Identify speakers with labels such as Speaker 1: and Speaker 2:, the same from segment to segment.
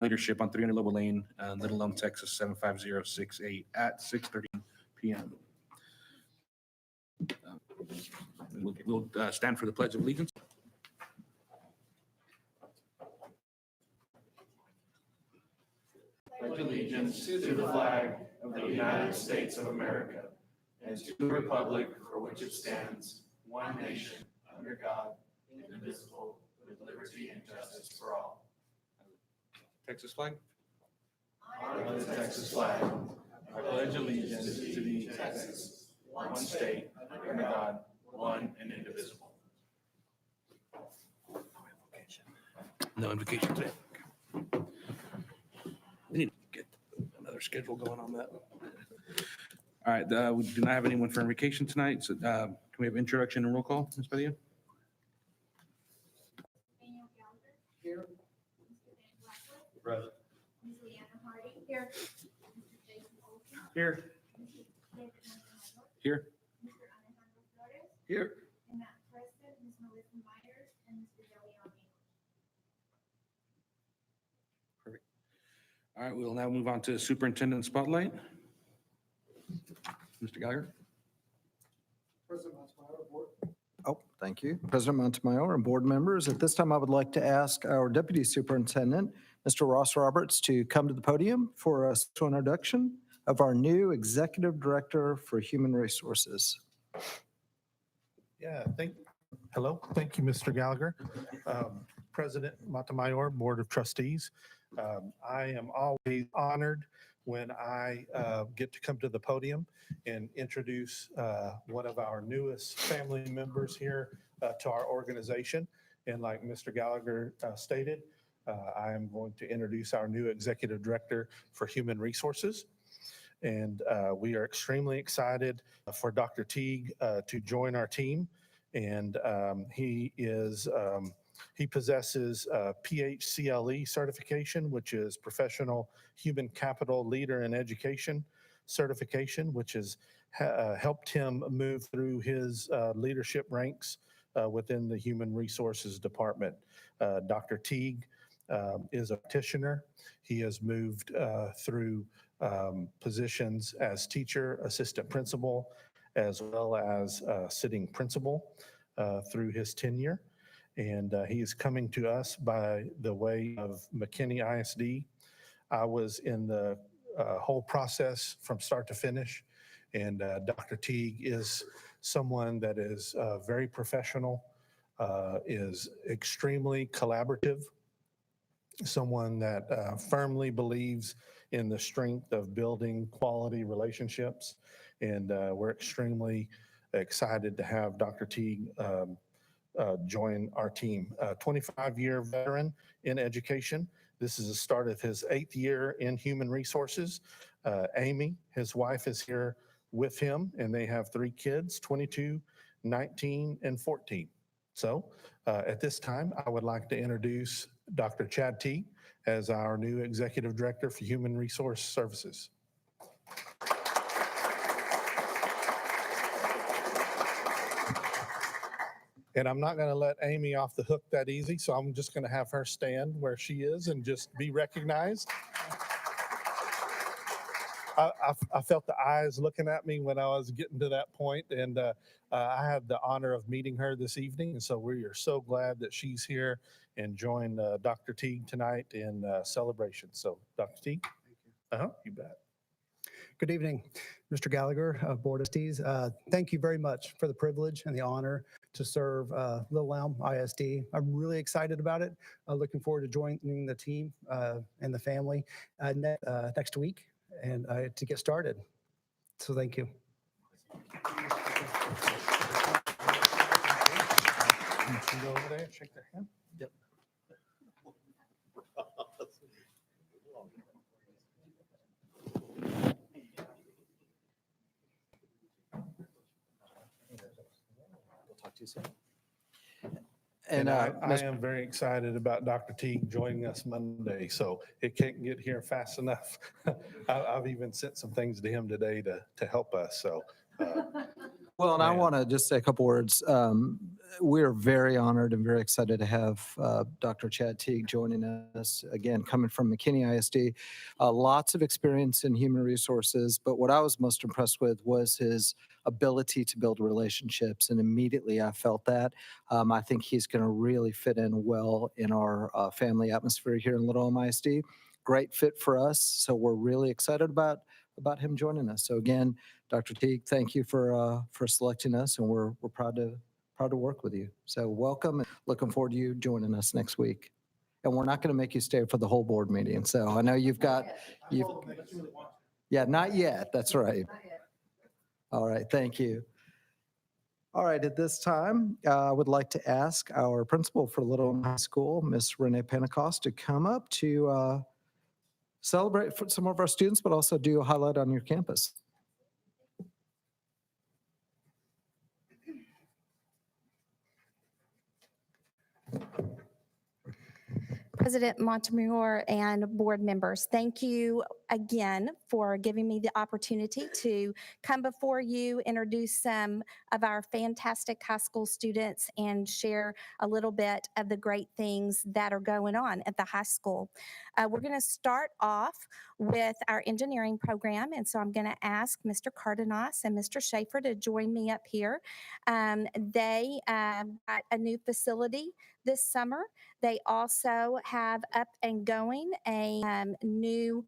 Speaker 1: leadership on 300 Lobo Lane, Little Elm, Texas, 75068 at 6:30 PM. We'll stand for the Pledge of Allegiance.
Speaker 2: Pledge allegiance to the flag of the United States of America and to the republic for which it stands, one nation, under God, indivisible, with liberty and justice for all.
Speaker 1: Texas flag.
Speaker 2: Honor the Texas flag. I pledge allegiance to the Texas, one state, under God, one and indivisible.
Speaker 1: No invocation today. We need to get another schedule going on that. All right, we do not have anyone for invocation tonight, so can we have introduction and roll call, Ms. Padilla?
Speaker 3: Daniel Gallagher. Here. Mr. Dan Blackwood.
Speaker 2: Present.
Speaker 3: Ms. Leanna Hardy. Here. Mr. Jason Olson.
Speaker 2: Here.
Speaker 3: Mr. David Montenegro.
Speaker 1: Here.
Speaker 3: Mr. Alejandro Flores.
Speaker 2: Here.
Speaker 3: And Matt Preston, Ms. Melissa Myers, and Mr. Deliani.
Speaker 1: All right, we'll now move on to Superintendent Spotlight. Mr. Gallagher?
Speaker 4: Oh, thank you. President Montemayor and board members, at this time, I would like to ask our Deputy Superintendent, Mr. Ross Roberts, to come to the podium for a special introduction of our new Executive Director for Human Resources.
Speaker 5: Yeah, hello, thank you, Mr. Gallagher. President Montemayor, Board of Trustees. I am always honored when I get to come to the podium and introduce one of our newest family members here to our organization. And like Mr. Gallagher stated, I am going to introduce our new Executive Director for Human Resources. And we are extremely excited for Dr. Teague to join our team. And he possesses PHCLE certification, which is Professional Human Capital Leader in Education certification, which has helped him move through his leadership ranks within the Human Resources Department. Dr. Teague is a practitioner. He has moved through positions as teacher, assistant principal, as well as sitting principal through his tenure. And he is coming to us by the way of McKinney ISD. I was in the whole process from start to finish. And Dr. Teague is someone that is very professional, is extremely collaborative, someone that firmly believes in the strength of building quality relationships. And we're extremely excited to have Dr. Teague join our team. 25-year veteran in education. This is the start of his 8th year in human resources. Amy, his wife, is here with him, and they have 3 kids, 22, 19, and 14. So at this time, I would like to introduce Dr. Chad Teague as our new Executive Director for Human Resource Services. And I'm not going to let Amy off the hook that easy, so I'm just going to have her stand where she is and just be recognized. I felt the eyes looking at me when I was getting to that point, and I had the honor of meeting her this evening, and so we are so glad that she's here and joined Dr. Teague tonight in celebration. So, Dr. Teague. You bet.
Speaker 6: Good evening, Mr. Gallagher, Board of Trustees. Thank you very much for the privilege and the honor to serve Little Elm ISD. I'm really excited about it. Looking forward to joining the team and the family next week and to get started. So thank you.
Speaker 5: You can go over there and shake their hand.
Speaker 6: Yep.
Speaker 4: Talk to you soon.
Speaker 5: And I
Speaker 4: Ms.
Speaker 5: am very excited about Dr. Teague joining us Monday, so it can't get here fast enough. I've even sent some things to him today to help us, so
Speaker 4: Well, and I
Speaker 1: Man.
Speaker 4: want to just say a couple words. We're very honored and very excited to have Dr. Chad Teague joining us, again, coming from McKinney ISD. Lots of experience in human resources, but what I was most impressed with was his ability to build relationships, and immediately I felt that. I think he's going to really fit in well in our family atmosphere here in Little Elm ISD. Great fit for us, so we're really excited about him joining us. So again, Dr. Teague, thank you for selecting us, and we're proud to work with you. So welcome, and looking forward to you joining us next week. And we're not going to make you stay for the whole board meeting. So I know you've yeah, not yet. That's right. All right, thank you. All right, at this time, I would like to ask our principal for Little Elm High School, Miss Renee Pentecost, to come up to celebrate for some of our students, but also do a highlight on your campus.
Speaker 7: President Montemayor and board members, thank you again for giving me the opportunity to come before you, introduce some of our fantastic high school students, and share a little bit of the great things that are going on at the high school. We're going to start off with our engineering program, and so I'm going to ask Mr. Cardenas and Mr. Schaefer to join me up here. They got a new facility this summer. They also have up and going a new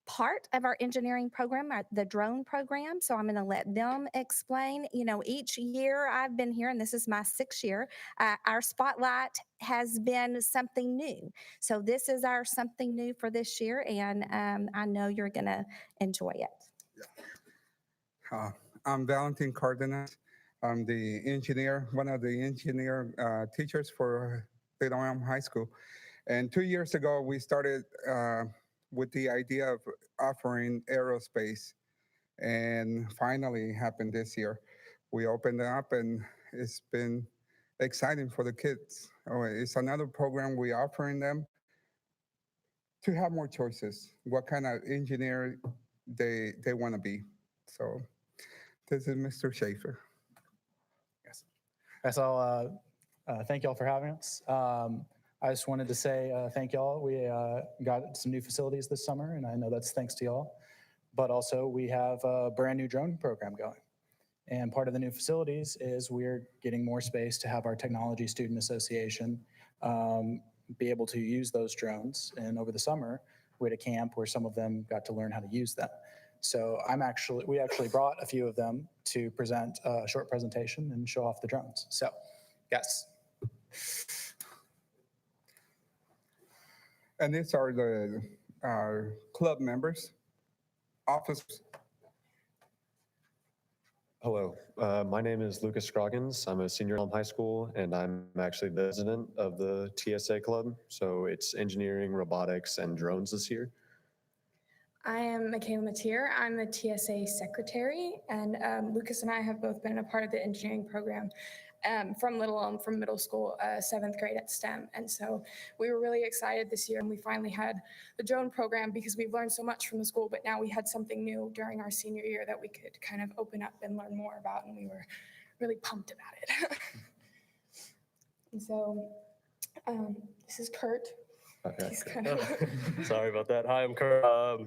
Speaker 7: part of our engineering program, the drone program. So I'm going to let them explain. You know, each year I've been here, and this is my 6th year, our spotlight has been something new. So this is our something new for this year, and I know you're going to enjoy it.
Speaker 8: I'm Valentin Cardenas. I'm the engineer, one of the engineer teachers for Little Elm High School. And 2 years ago, we started with the idea of offering aerospace. And finally happened this year. We opened it up, and it's been exciting for the kids. It's another program we offering them to have more choices, what kind of engineer they want to be. So this is Mr. Schaefer.
Speaker 9: That's all. Thank y'all for having us. I just wanted to say thank y'all. We got some new facilities this summer, and I know that's thanks to y'all. But also we have a brand new drone program going. And part of the new facilities is we're getting more space to have our Technology Student Association be able to use those drones. And over the summer, we had a camp where some of them got to learn how to use them. So we actually brought a few of them to present a short presentation and show off the drones. So, yes.
Speaker 8: And these are our club members, officers.
Speaker 10: Hello, my name is Lucas Scroggins. I'm a senior at Elm High School, and I'm actually the president of the TSA club. So it's engineering, robotics, and drones this year.
Speaker 11: I am Michaela Mateer. I'm the TSA secretary, and Lucas and I have both been a part of the engineering program from Little Elm, from middle school, 7th grade at STEM. And so we were really excited this year, and we finally had the drone program because we've learned so much from the school, but now we had something new during our senior year that we could kind of open up and learn more about, and we were really pumped about it. And so this is Kurt.
Speaker 10: Okay.
Speaker 11: He's kind of
Speaker 12: Sorry about that. Hi, I'm Kurt.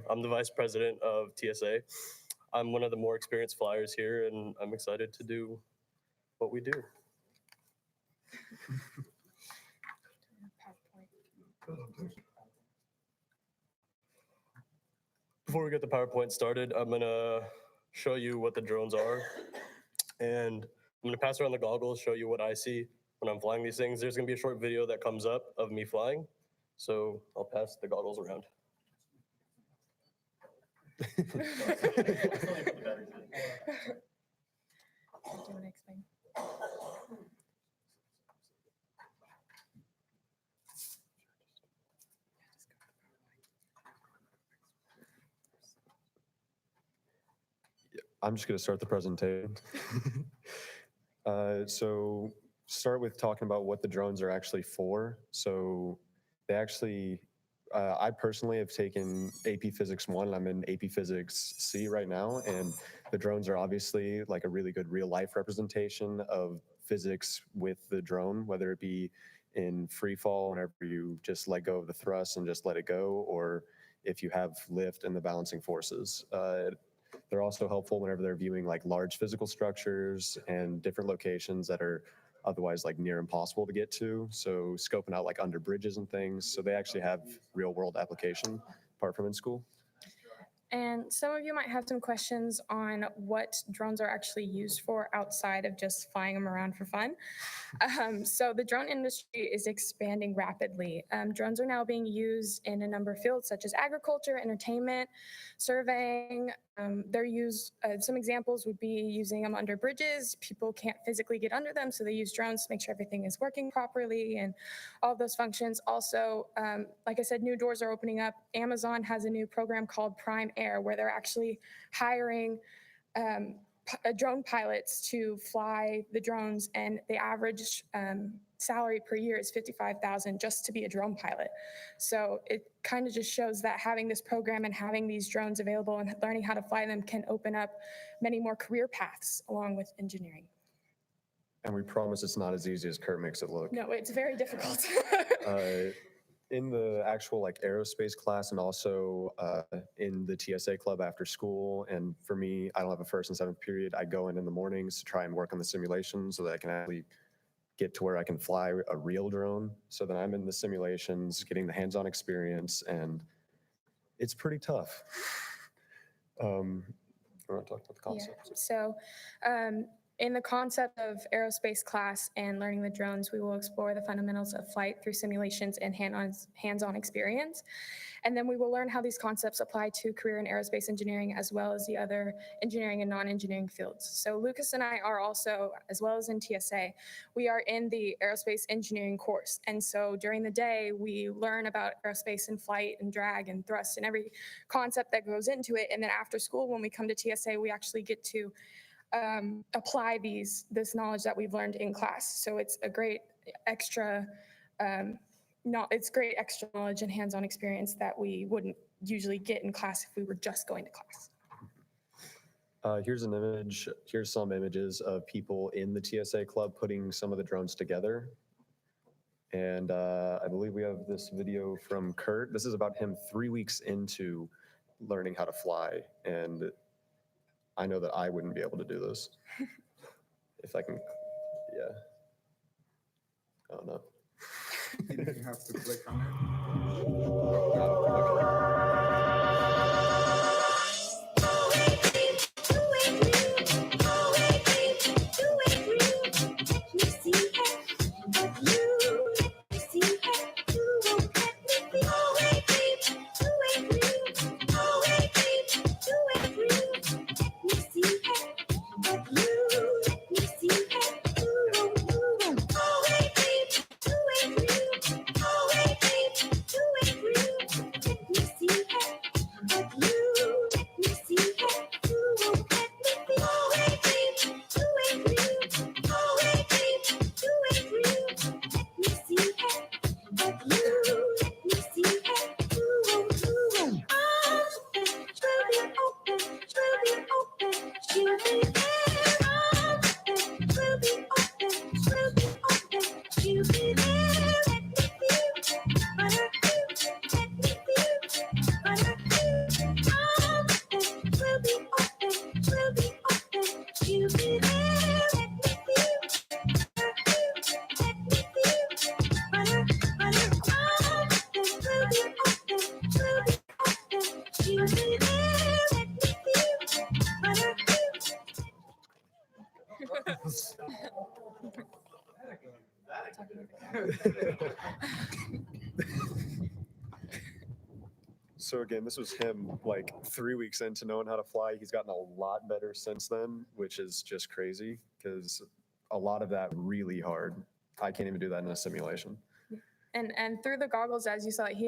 Speaker 12: I'm the vice president of TSA. I'm one of the more experienced flyers here, and I'm excited to do what we do. Before we get the PowerPoint started, I'm gonna show you what the drones are. And I'm gonna pass around the goggles, show you what I see when I'm flying these things. There's gonna be a short video that comes up of me flying. So I'll pass the goggles around.
Speaker 11: Do you want to explain?
Speaker 10: I'm just going to start the presentation. So start with talking about what the drones are actually for. So they actually I personally have taken AP Physics 1, and I'm in AP Physics C right now, and the drones are obviously like a really good real life representation of physics with the drone, whether it be in free fall, whenever you just let go of the thrust and just let it go, or if you have lift and the balancing forces. They're also helpful whenever they're viewing like large physical structures and different locations that are otherwise like near impossible to get to. So scoping out like under bridges and things. So they actually have real world application apart from in school.
Speaker 11: And some of you might have some questions on what drones are actually used for outside of just flying them around for fun. So the drone industry is expanding rapidly. Drones are now being used in a number of fields such as agriculture, entertainment, surveying. They're used, some examples would be using them under bridges. People can't physically get under them, so they use drones to make sure everything is working properly and all of those functions. Also, like I said, new doors are opening up. Amazon has a new program called Prime Air, where they're actually hiring drone pilots to fly the drones, and the average salary per year is $55,000 just to be a drone pilot. So it kind of just shows that having this program and having these drones available and learning how to fly them can open up many more career paths along with engineering.
Speaker 10: And we promise it's not as easy as Kurt makes it look.
Speaker 11: No, it's very difficult.
Speaker 10: In the actual like aerospace class and also in the TSA club after school. And for me, I don't have a first and seventh period. I go in the mornings to try and work on the simulation so that I can actually get to where I can fly a real drone. So that I'm in the simulations, getting the hands-on experience, and it's pretty tough. I want to talk about the concept.
Speaker 11: Yeah. So in the concept of aerospace class and learning the drones, we will explore the fundamentals of flight through simulations and hands-on experience. And then we will learn how these concepts apply to career in aerospace engineering, as well as the other engineering and non-engineering fields. So Lucas and I are also, as well as in TSA, we are in the aerospace engineering course. And so during the day, we learn about aerospace and flight and drag and thrust and every concept that goes into it. And then after school, when we come to TSA, we actually get to apply this knowledge that we've learned in class. So it's a great extra, it's great extra knowledge and hands-on experience that we wouldn't usually get in class if we were just going to class.
Speaker 10: Here's an image. Here's some images of people in the TSA club putting some of the drones together. And I believe we have this video from Kurt. This is about him 3 weeks into learning how to fly. And I know that I wouldn't be able to do this. If I can, yeah. I don't know.
Speaker 8: You didn't have to click on
Speaker 10: So again, this was him like 3 weeks into knowing how to fly. He's gotten a lot better since then, which is just crazy because a lot of that really hard. I can't even do that in a simulation.
Speaker 11: And through the goggles, as you saw, he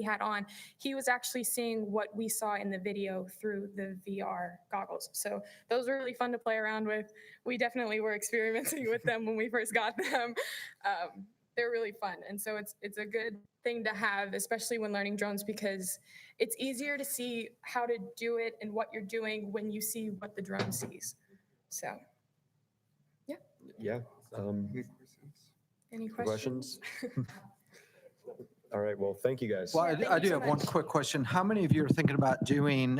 Speaker 11: had on, he was actually seeing what we saw in the video through the VR goggles. So those were really fun to play around with. We definitely were experimenting with them when we first got them. they're really fun. And so it's a good thing to have, especially when learning drones, because it's easier to see how to do it and what you're doing when you see what the drone sees. So,
Speaker 10: Yeah.
Speaker 8: Any questions?
Speaker 11: any
Speaker 10: Questions?
Speaker 11: questions?
Speaker 10: All right. Well, thank you guys.
Speaker 4: Well,
Speaker 11: Yeah,
Speaker 4: I
Speaker 11: thank
Speaker 4: do
Speaker 11: you so
Speaker 4: have one
Speaker 11: much.
Speaker 4: quick question. How many of you are thinking about doing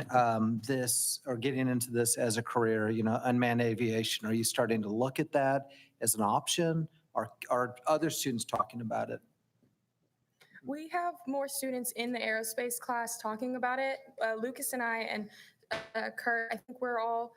Speaker 4: this or getting into this as a career, unmanned aviation? Are you starting to look at that as an option? Are other students talking about it?
Speaker 11: We have more students in the aerospace class talking about it. Lucas and I and Kurt, I think we're all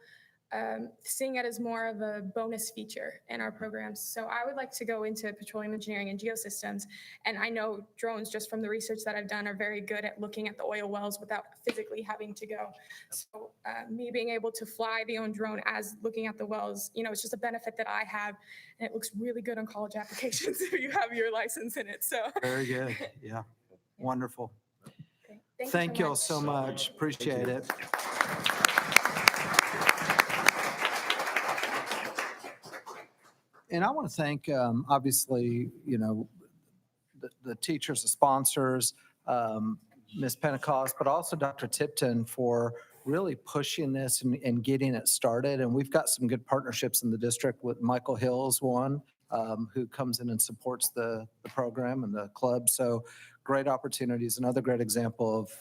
Speaker 11: seeing it as more of a bonus feature in our programs. So I would like to go into petroleum engineering and geosystems. And I know drones, just from the research that I've done, are very good at looking at the oil wells without physically having to go. So me being able to fly the own drone as looking at the wells, it's just a benefit that I have. And it looks really good on college applications if you have your license in it. So
Speaker 4: Very good. Yeah. Wonderful.
Speaker 11: okay.
Speaker 4: Thank you all so much. Appreciate it. And I want to thank, obviously, the teachers, the sponsors, Ms. Pentecost, but also Dr. Tipton for really pushing this and getting it started. And we've got some good partnerships in the district with Michael Hills, one, who comes in and supports the program and the club. So great opportunities, another great example of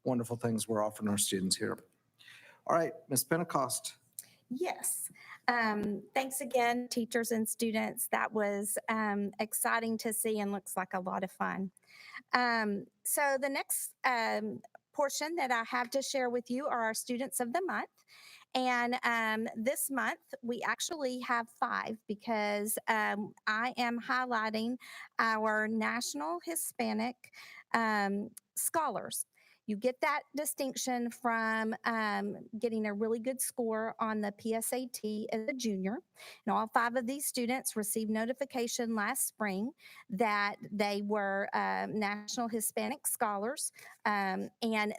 Speaker 4: wonderful things we're offering our students here. All right, Ms. Pentecost.
Speaker 7: Yes. Thanks again, teachers and students. That was exciting to see and looks like a lot of fun. So the next portion that I have to share with you are our students of the month. And this month, we actually have 5 because I am highlighting our National Hispanic Scholars. You get that distinction from getting a really good score on the PSAT as a junior. And all 5 of these students received notification last spring that they were National Hispanic Scholars. And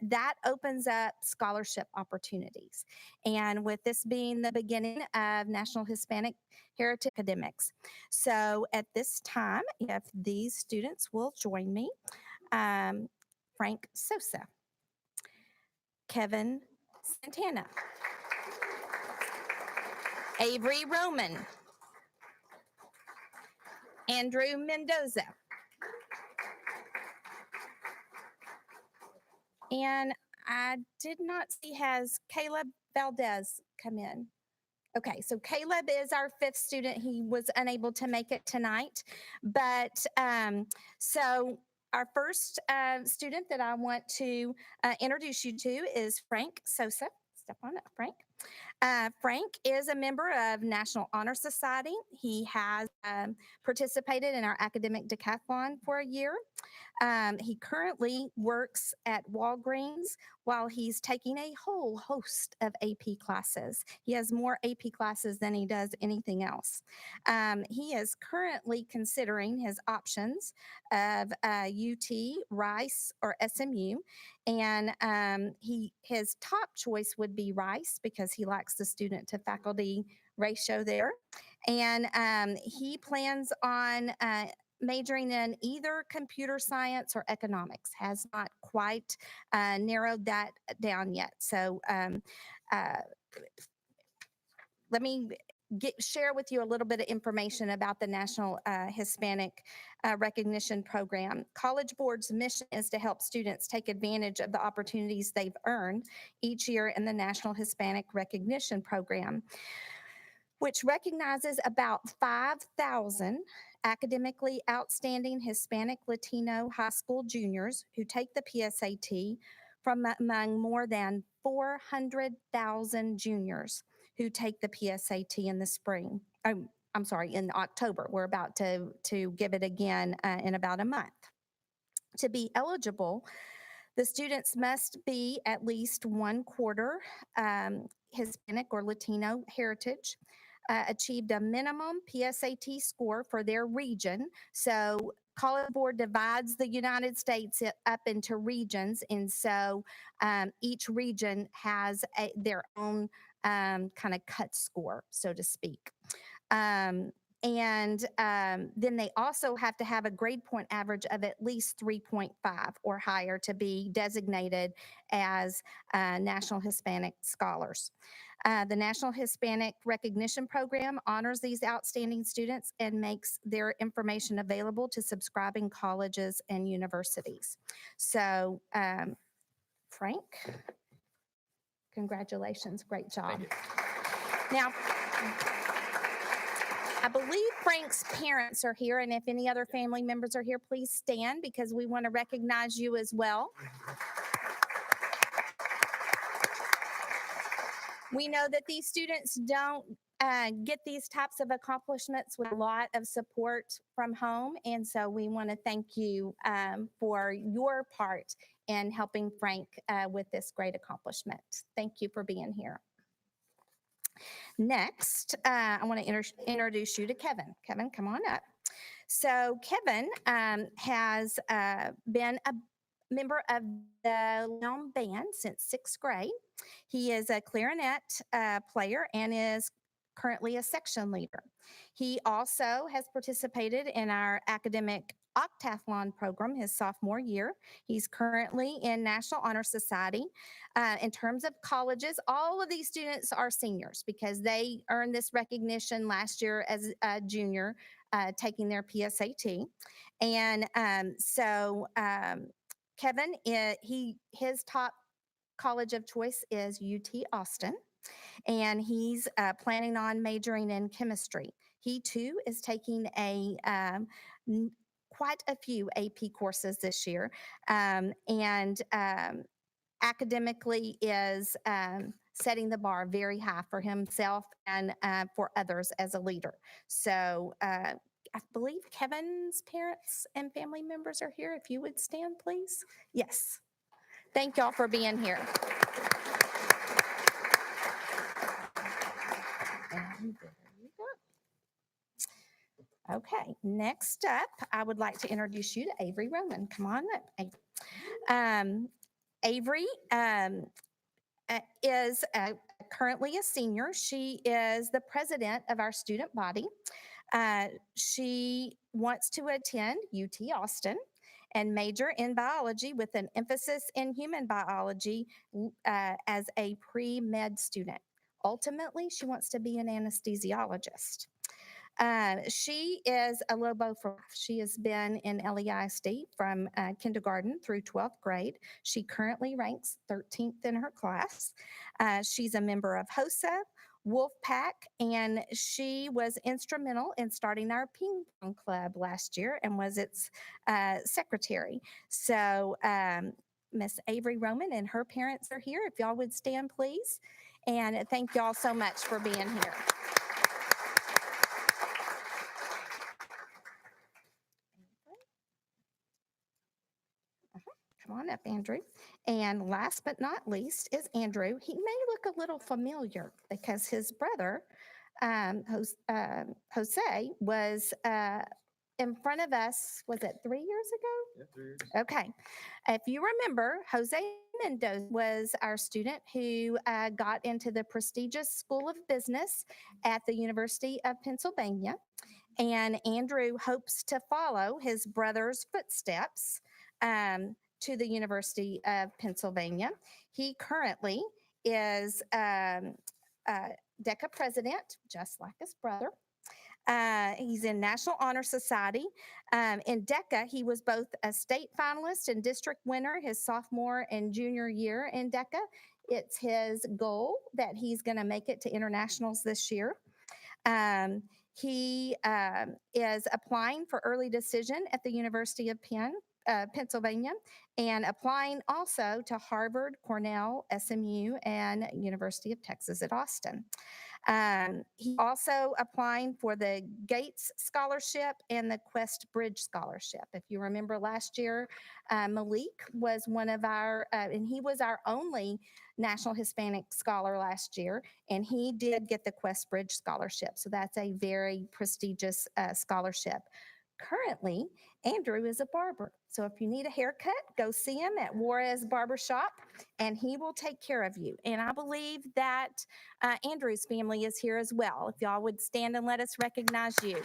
Speaker 7: that opens up scholarship opportunities. And with this being the beginning of National Hispanic Heritage Academics. So at this time, if these students will join me, Frank Sosa, Kevin Santana, Avery Roman, Andrew Mendoza, and I did not see, has Caleb Valdez come in? Okay, so Caleb is our 5th student. He was unable to make it tonight, but so our first student that I want to introduce you to is Frank Sosa. Step on up, Frank. Frank is a member of National Honor Society. He has participated in our academic decathlon for a year. He currently works at Walgreens while he's taking a whole host of AP classes. He has more AP classes than he does anything else. He is currently considering his options of UT, Rice, or SMU. And his top choice would be Rice because he likes the student to faculty ratio there. And he plans on majoring in either computer science or economics, has not quite narrowed that down yet. So let me share with you a little bit of information about the National Hispanic Recognition Program. College Board's mission is to help students take advantage of the opportunities they've earned each year in the National Hispanic Recognition Program, which recognizes about 5,000 academically outstanding Hispanic Latino high school juniors who take the PSAT from among more than 400,000 juniors who take the PSAT in the spring. I'm sorry, in October. We're about to give it again in about a month. To be eligible, the students must be at least 1/4 Hispanic or Latino heritage, achieved a minimum PSAT score for their region. So College Board divides the United States up into regions, and so each region has their own kind of cut score, so to speak. And then they also have to have a grade point average of at least 3.5 or higher to be designated as National Hispanic Scholars. The National Hispanic Recognition Program honors these outstanding students and makes their information available to subscribing colleges and universities. So, Frank, congratulations, great job. Now, I believe Frank's parents are here, and if any other family members are here, please stand because we want to recognize you as well. We know that these students don't get these types of accomplishments with a lot of support from home, and so we want to thank you for your part in helping Frank with this great accomplishment. Thank you for being here. Next, I want to introduce you to Kevin. Kevin, come on up. So Kevin has been a member of the Lelm Band since 6th grade. He is a clarinet player and is currently a section leader. He also has participated in our academic octathlon program his sophomore year. He's currently in National Honor Society. In terms of colleges, all of these students are seniors because they earned this recognition last year as a junior, taking their PSAT. And Kevin, his top college of choice is UT Austin, and he's planning on majoring in chemistry. He too is taking quite a few AP courses this year, and academically is setting the bar very high for himself and for others as a leader. So I believe Kevin's parents and family members are here. If you would stand, please. Yes. Thank y'all for being here. And there you go. Okay, next up, I would like to introduce you to Avery Roman. Come on up, Avery. Avery is currently a senior. She is the president of our student body. She wants to attend UT Austin and major in biology with an emphasis in human biology as a pre-med student. Ultimately, she wants to be an anesthesiologist. She is a Lobo for life. She has been in LEISD from kindergarten through 12th grade. She currently ranks 13th in her class. She's a member of HOSA, Wolfpack, and she was instrumental in starting our ping pong club last year and was its secretary. So Miss Avery Roman and her parents are here. If y'all would stand, please. And thank y'all so much for being here. Come on up, Andrew. And last but not least is Andrew. He may look a little familiar because his brother, Jose, was in front of us, was it 3 years ago?
Speaker 10: Yeah, 3 years.
Speaker 7: Okay. If you remember, Jose Mendoza was our student who got into the prestigious School of Business at the University of Pennsylvania. And Andrew hopes to follow his brother's footsteps to the University of Pennsylvania. He currently is DECA president, just like his brother. He's in National Honor Society. In DECA, he was both a state finalist and district winner his sophomore and junior year in DECA. It's his goal that he's going to make it to internationals this year. He is applying for early decision at the University of Pennsylvania, and applying also to Harvard, Cornell, SMU, and University of Texas at Austin. He also applying for the Gates Scholarship and the Quest Bridge Scholarship. If you remember last year, Malik was one of our, and he was our only National Hispanic Scholar last year, and he did get the Quest Bridge Scholarship. So that's a very prestigious scholarship. Currently, Andrew is a barber. So if you need a haircut, go see him at Juarez Barber Shop and he will take care of you. And I believe that Andrew's family is here as well. If y'all would stand and let us recognize you.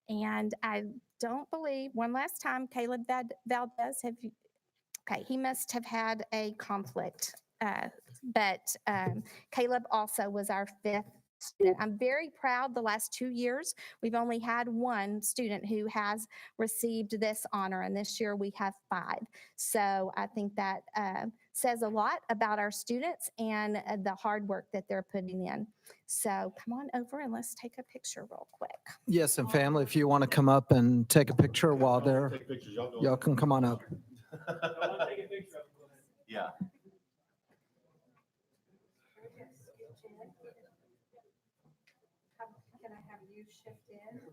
Speaker 7: And I don't believe, one last time, Caleb Valdez, have you, okay, he must have had a conflict. But Caleb also was our 5th student. I'm very proud the last 2 years, we've only had 1 student who has received this honor, and this year we have 5. So I think that says a lot about our students and the hard work that they're putting in. So come on over and let's take a picture real quick.
Speaker 4: Yes, and family, if you want to come up and take a picture while they're, y'all can come on up.
Speaker 2: Yeah.
Speaker 3: Can I have you shift in?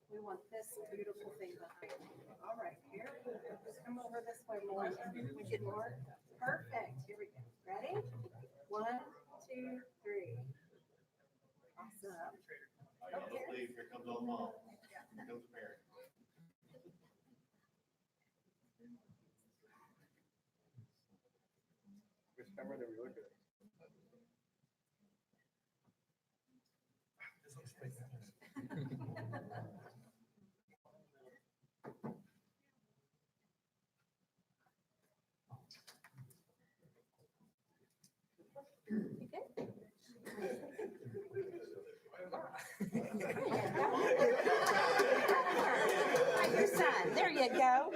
Speaker 3: We want this beautiful thing behind you. All right, here, just come over this way more. We get more. Perfect, here we go. Ready? 1, 2, 3. Awesome. Okay.
Speaker 2: Here comes old mom. Here comes Mary. Which camera did we look at?
Speaker 7: Like your son. There you go.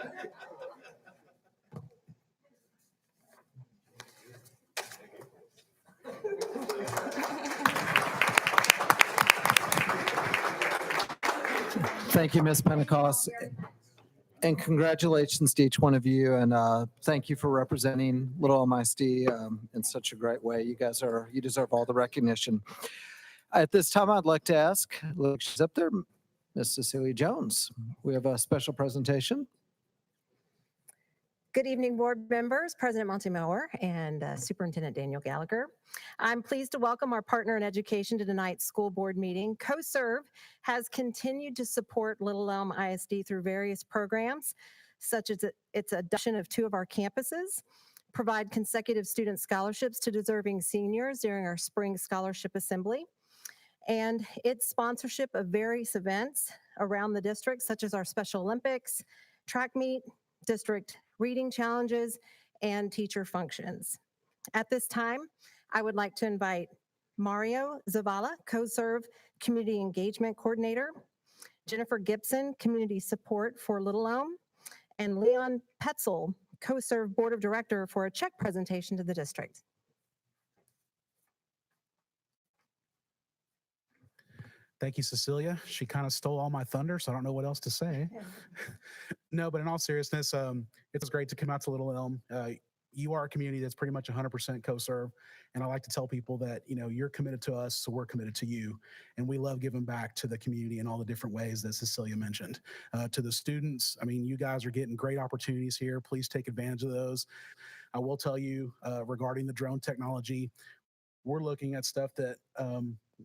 Speaker 4: Thank you, Ms. Pentecost. And congratulations to each one of you. And thank you for representing Little Elm ISD in such a great way. You deserve all the recognition. At this time, I'd like to ask, look, she's up there, Miss Cecilia Jones. We have a special presentation.
Speaker 13: Good evening, board members, President Montemayor, and Superintendent Daniel Gallagher. I'm pleased to welcome our partner in education to tonight's school board meeting. CoServe has continued to support Little Elm ISD through various programs, such as its adoption of 2 of our campuses, provide consecutive student scholarships to deserving seniors during our spring scholarship assembly, and its sponsorship of various events around the district, such as our Special Olympics, track meet, district reading challenges, and teacher functions. At this time, I would like to invite Mario Zavala, CoServe Community Engagement Coordinator, Jennifer Gibson, Community Support for Little Elm, and Leon Petzel, CoServe Board of Director, for a check presentation to the district.
Speaker 14: Thank you, Cecilia. She kind of stole all my thunder, so I don't know what else to say. No, but in all seriousness, it's great to come out to Little Elm. You are a community that's pretty much 100% CoServe, and I like to tell people that, you know, you're committed to us, so we're committed to you, and we love giving back to the community in all the different ways that Cecilia mentioned. To the students, I mean, you guys are getting great opportunities here. Please take advantage of those. I will tell you regarding the drone technology, we're looking at stuff that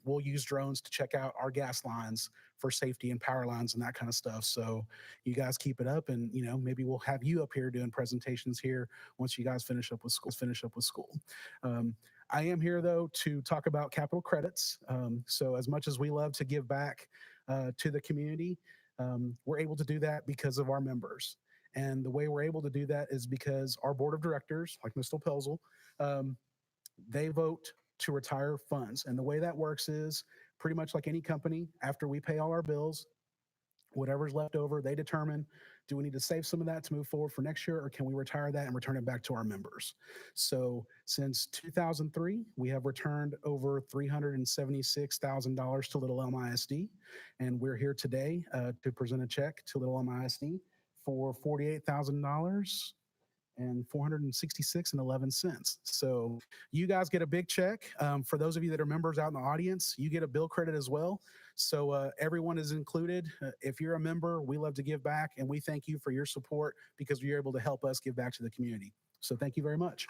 Speaker 14: we'll use drones to check out our gas lines for safety and power lines and that kind of stuff. So you guys keep it up, and you know, maybe we'll have you up here doing presentations here once you guys finish up with school. I am here though to talk about capital credits. So as much as we love to give back to the community, we're able to do that because of our members. And the way we're able to do that is because our board of directors, like Mr. Pelzel, they vote to retire funds. And the way that works is pretty much like any company. After we pay all our bills, whatever's left over, they determine, do we need to save some of that to move forward for next year, or can we retire that and return it back to our members? So since 2003, we have returned over $376,000 to Little Elm ISD. And we're here today to present a check to Little Elm ISD for $48,000 and $466.11. So you guys get a big check. For those of you that are members out in the audience, you get a bill credit as well. So everyone is included. If you're a member, we love to give back, and we thank you for your support because you're able to help us give back to the community. So thank you very much.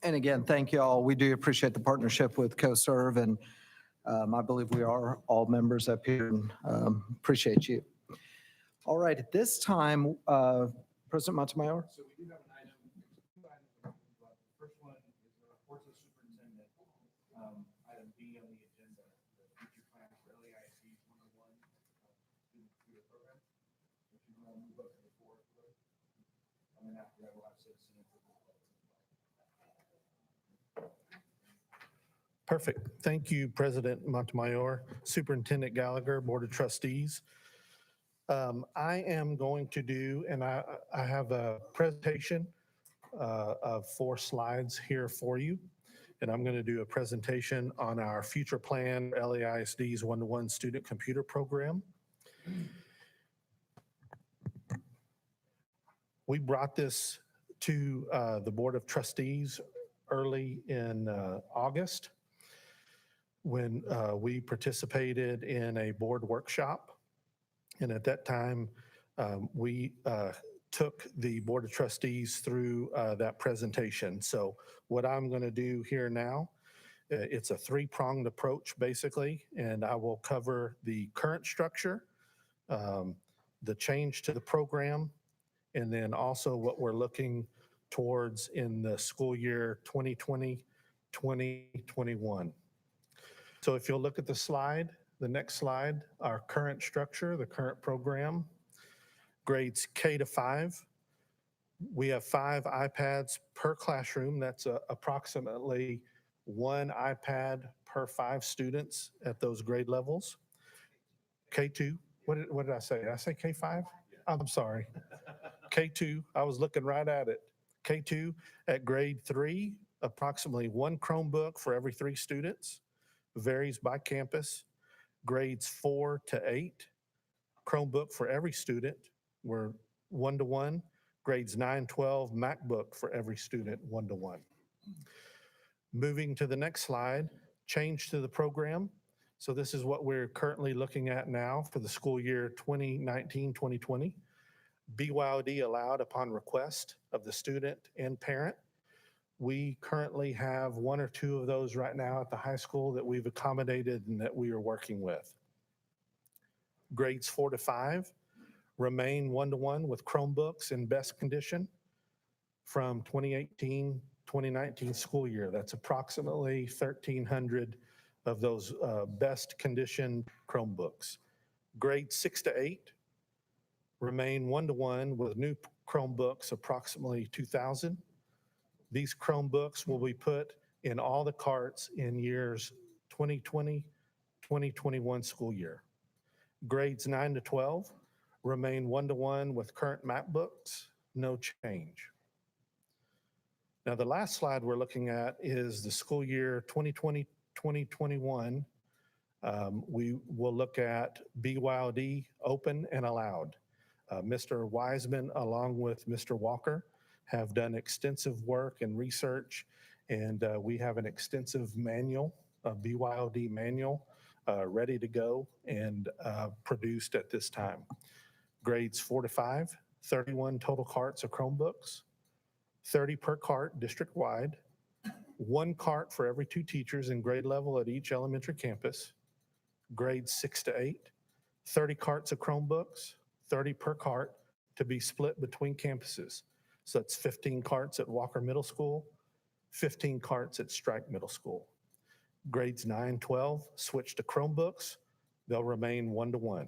Speaker 4: And again, thank you all. We do appreciate the partnership with CoServe, and I believe we are all members up here, and appreciate you. All right, at this time, President Montemayor?
Speaker 1: So we do have an item, two items. The first one is the reports of superintendent. Item B on the agenda, the future plans for LEISD 101 student computer program. If you want to move up to the floor, please. And then after that, we'll have citizen input.
Speaker 5: Perfect. Thank you, President Montemayor, Superintendent Gallagher, Board of Trustees. I am going to do, and I have a presentation of 4 slides here for you. And I'm going to do a presentation on our future plan, LEISD's one-to-one student computer program. We brought this to the Board of Trustees early in August when we participated in a board workshop. And at that time, we took the Board of Trustees through that presentation. So what I'm going to do here now, it's a 3-pronged approach, basically, and I will cover the current structure, the change to the program, and then also what we're looking towards in the school year 2020, 2021. So if you'll look at the slide, the next slide, our current structure, the current program, grades K to 5. We have 5 iPads per classroom. That's approximately 1 iPad per 5 students at those grade levels. K2, what did I say? Did I say K5? I'm sorry. K2, I was looking right at it. K2 at grade 3, approximately 1 Chromebook for every 3 students. Varies by campus. Grades 4 to 8, Chromebook for every student. We're 1-to-1. Grades 9, 12, MacBook for every student, 1-to-1. Moving to the next slide, change to the program. So this is what we're currently looking at now for the school year 2019-2020. BYOD allowed upon request of the student and parent. We currently have 1 or 2 of those right now at the high school that we've accommodated and that we are working with. Grades 4 to 5 remain 1-to-1 with Chromebooks in best condition from 2018-2019 school year. That's approximately 1,300 of those best condition Chromebooks. Grades 6 to 8 remain 1-to-1 with new Chromebooks, approximately 2,000. These Chromebooks will be put in all the carts in years 2020, 2021 school year. Grades 9 to 12 remain 1-to-1 with current MacBooks, no change. Now, the last slide we're looking at is the school year 2020, 2021. We will look at BYOD open and allowed. Mr. Wiseman, along with Mr. Walker, have done extensive work and research, and we have an extensive manual, a BYOD manual, ready to go and produced at this time. Grades 4 to 5, 31 total carts of Chromebooks, 30 per cart district-wide, 1 cart for every 2 teachers in grade level at each elementary campus, grades 6 to 8, 30 carts of Chromebooks, 30 per cart to be split between campuses. So that's 15 carts at Walker Middle School, 15 carts at Strike Middle School. Grades 9, 12 switch to Chromebooks. They'll remain 1-to-1.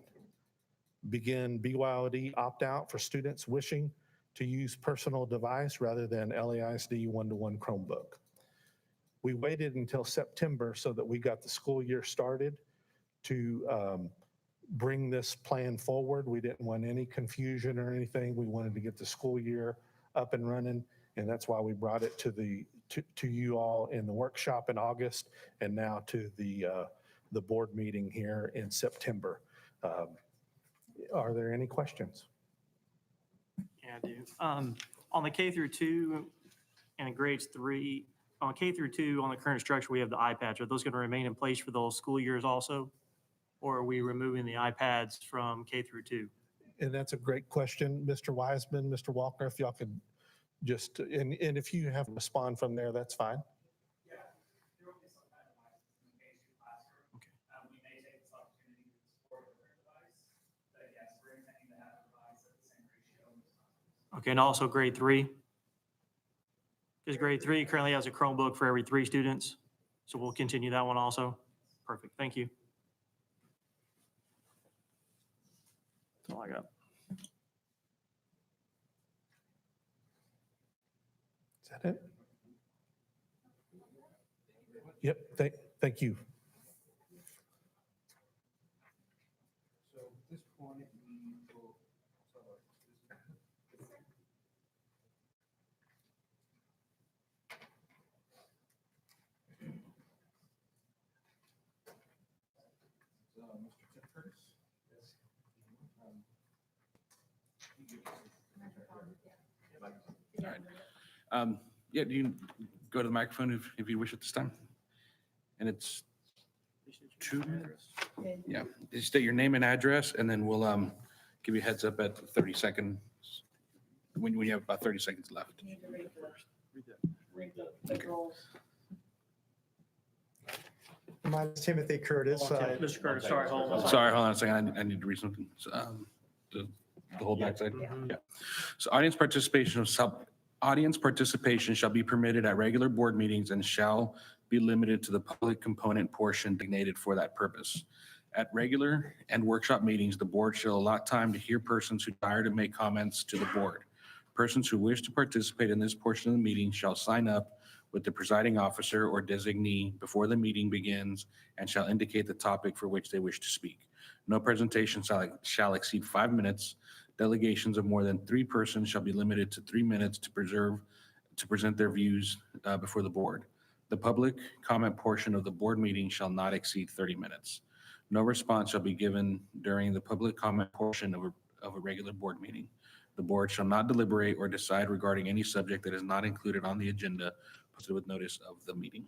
Speaker 5: Begin BYOD opt-out for students wishing to use personal device rather than LAISD 1-to-1 Chromebook. We waited until September so that we got the school year started to bring this plan forward. We didn't want any confusion or anything. We wanted to get the school year up and running, and that's why we brought it to you all in the workshop in August, and now to the board meeting here in September. Are there any questions?
Speaker 15: Yeah, I do. On the K through 2 and grades 3, on K through 2, on the current structure, we have the iPads. Are those going to remain in place for those school years also? Or are we removing the iPads from K through 2?
Speaker 5: And that's a great question, Mr. Wiseman, Mr. Walker, if y'all could just, and if you have to respond from there, that's fine.
Speaker 1: Yeah, there will be some kind of license in the case of classroom.
Speaker 15: Okay.
Speaker 1: We may take this opportunity to support with their device, but yes, we're intending to have a device at the same ratio.
Speaker 15: Okay, and also grade 3? Because grade 3 currently has a Chromebook for every 3 students, so we'll continue that one also. Perfect, thank you. That's all I got.
Speaker 5: Is that it? Yep, thank you.
Speaker 1: So at this point, we will, Mr. Tim Curtis? Yes.
Speaker 16: Yeah, you can go to the microphone if you wish at this time. And it's 2 minutes. Yeah, just state your name and address, and then we'll give you a heads up at 30 seconds, when you have about 30 seconds left. Okay.
Speaker 6: My name's Timothy Curtis.
Speaker 15: Mr. Curtis, sorry, hold on.
Speaker 16: Sorry, hold on a second. I need to read something. So, the whole backside? Yeah. So audience participation shall be permitted at regular board meetings and shall be limited to the public component portion designated for that purpose. At regular and workshop meetings, the board shall allot time to hear persons who desire to make comments to the board. Persons who wish to participate in this portion of the meeting shall sign up with the presiding officer or designee before the meeting begins and shall indicate the topic for which they wish to speak. No presentation shall exceed 5 minutes. Delegations of more than 3 persons shall be limited to 3 minutes to present their views before the board. The public comment portion of the board meeting shall not exceed 30 minutes. No response shall be given during the public comment portion of a regular board meeting. The board shall not deliberate or decide regarding any subject that is not included on the agenda posted with notice of the meeting.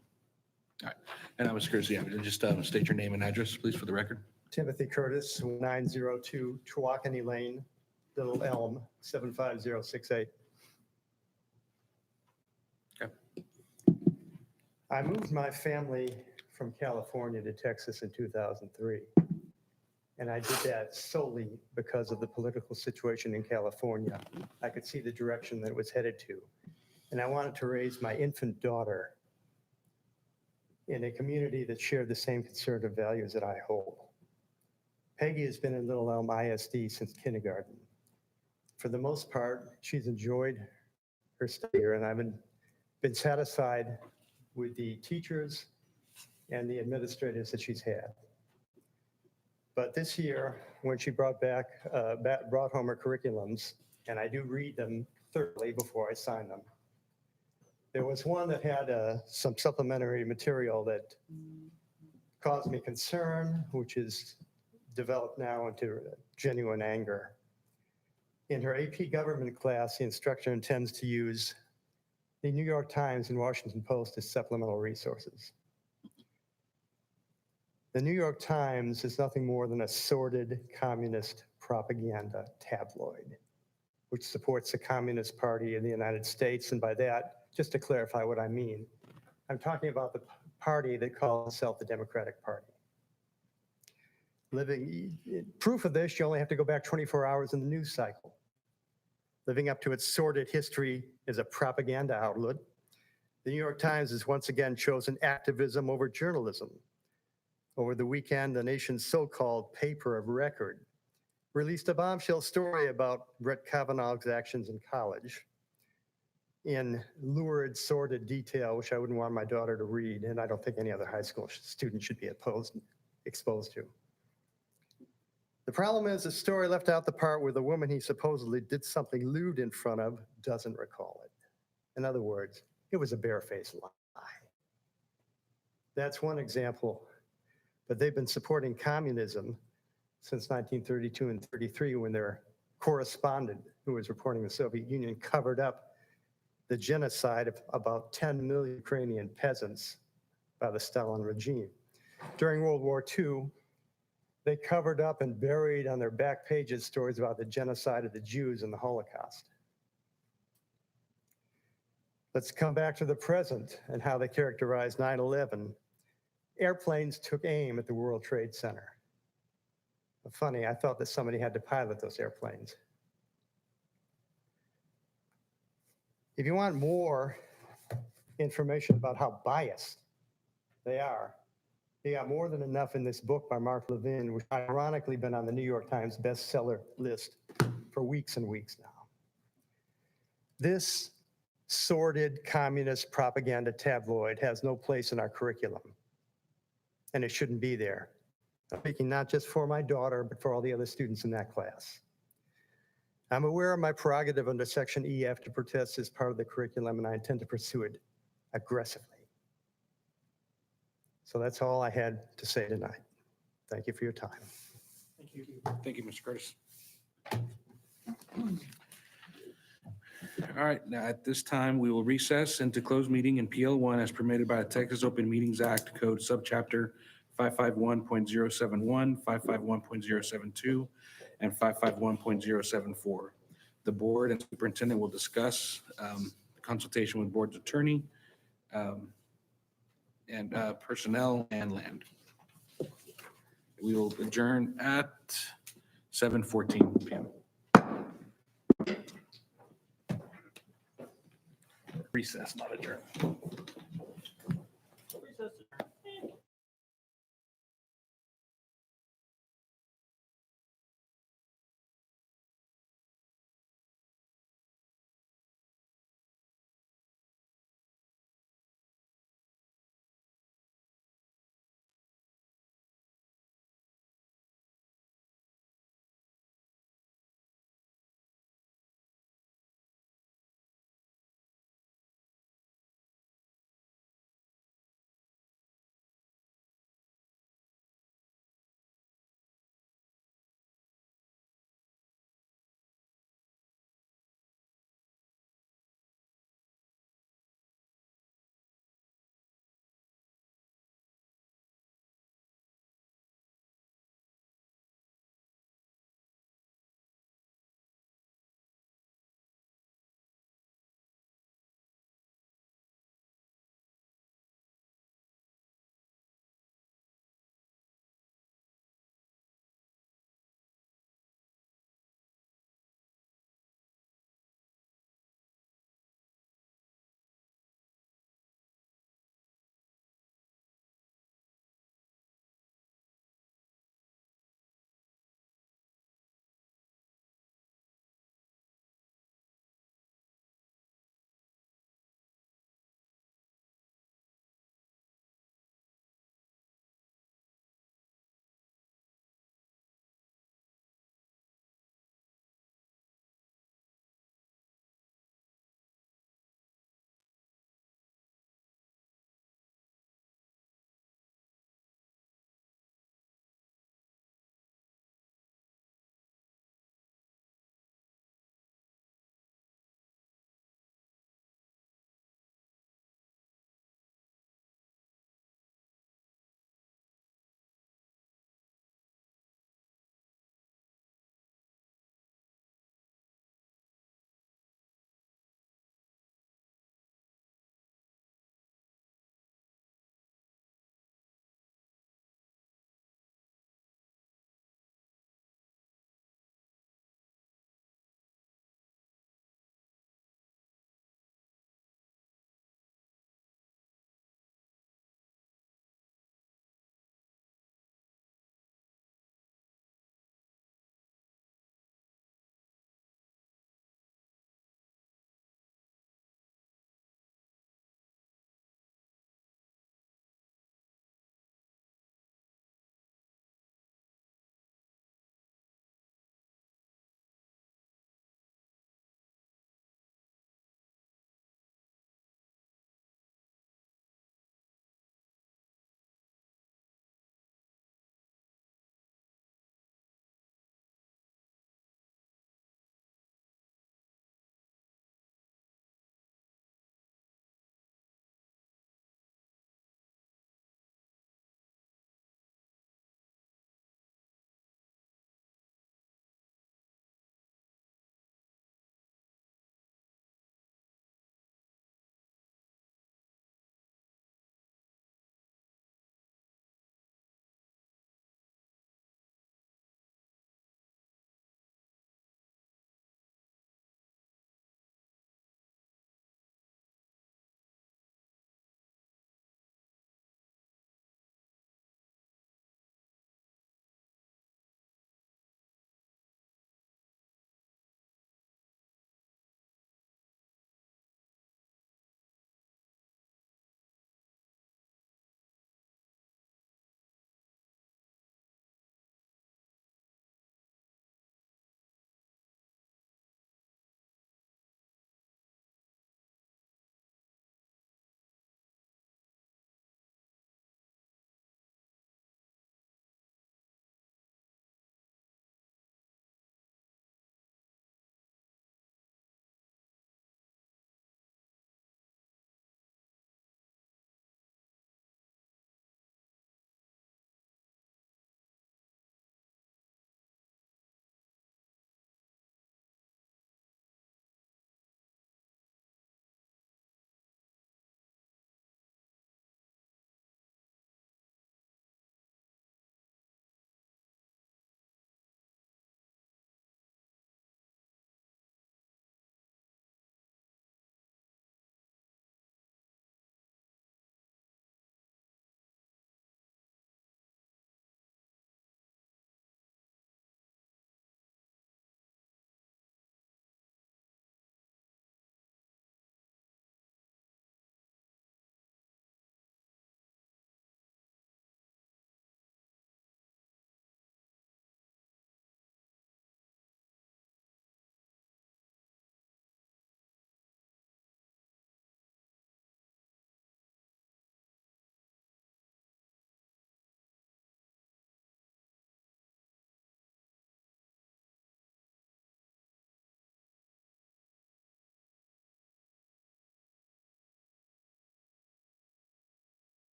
Speaker 16: All right, and Mr. Curtis, yeah, just state your name and address, please, for the record.
Speaker 6: Timothy Curtis, 902 Chewakene Lane, Little Elm, 75068.
Speaker 16: Okay.
Speaker 6: I moved my family from California to Texas in 2003. And I did that solely because of the political situation in California. I could see the direction that it was headed to. And I wanted to raise my infant daughter in a community that shared the same conservative values that I hold. Peggy has been in Little Elm ISD since kindergarten. For the most part, she's enjoyed her stay here, and I've been satisfied with the teachers and the administrators that she's had. But this year, when she brought home her curriculums, and I do read them thoroughly before I sign them, there was one that had some supplementary material that caused me concern, which is developed now into genuine anger. In her AP government class, the instructor intends to use the New York Times and Washington Post as supplemental resources. The New York Times is nothing more than a sordid communist propaganda tabloid, which supports the Communist Party in the United States. And by that, just to clarify what I mean,
Speaker 17: I'm talking about the party that calls itself the Democratic Party. Proof of this, you only have to go back 24 hours in the news cycle. Living up to its sordid history is a propaganda outlet. The New York Times has once again chosen activism over journalism. Over the weekend, the nation's so-called paper of record released a bombshell story about Brett Kavanaugh's actions in college in lurid, sordid detail, which I wouldn't want my daughter to read, and I don't think any other high school student should be exposed to. The problem is the story left out the part where the woman he supposedly did something lewd in front of doesn't recall it. In other words, it was a barefaced lie. That's one example, but they've been supporting communism since 1932 and 33 when their correspondent who was reporting the Soviet Union covered up the genocide of about 10 million Ukrainian peasants by the Stalin regime. During World War II, they covered up and buried on their back pages stories about the genocide of the Jews and the Holocaust. Let's come back to the present and how they characterized 9/11. Airplanes took aim at the World Trade Center. Funny, I thought that somebody had to pilot those airplanes. If you want more information about how biased they are, they got more than enough in this book by Mark Levin, which ironically been on the New York Times bestseller list for weeks and weeks now. This sordid communist propaganda tabloid has no place in our curriculum, and it shouldn't be there. I'm speaking not just for my daughter, but for all the other students in that class. I'm aware of my prerogative under Section EF to protest as part of the curriculum, and I intend to pursue it aggressively. So that's all I had to say tonight. Thank you for your time.
Speaker 15: Thank you.
Speaker 16: Thank you, Mr. Curtis. All right, now at this time, we will recess into closed meeting in PL1 as permitted by the Texas Open Meetings Act Code Subchapter 551.071, 551.072, and 551.074. The board and superintendent will discuss consultation with board's attorney and personnel and land. We will adjourn at 7:14 p.m. Recess, not adjourn.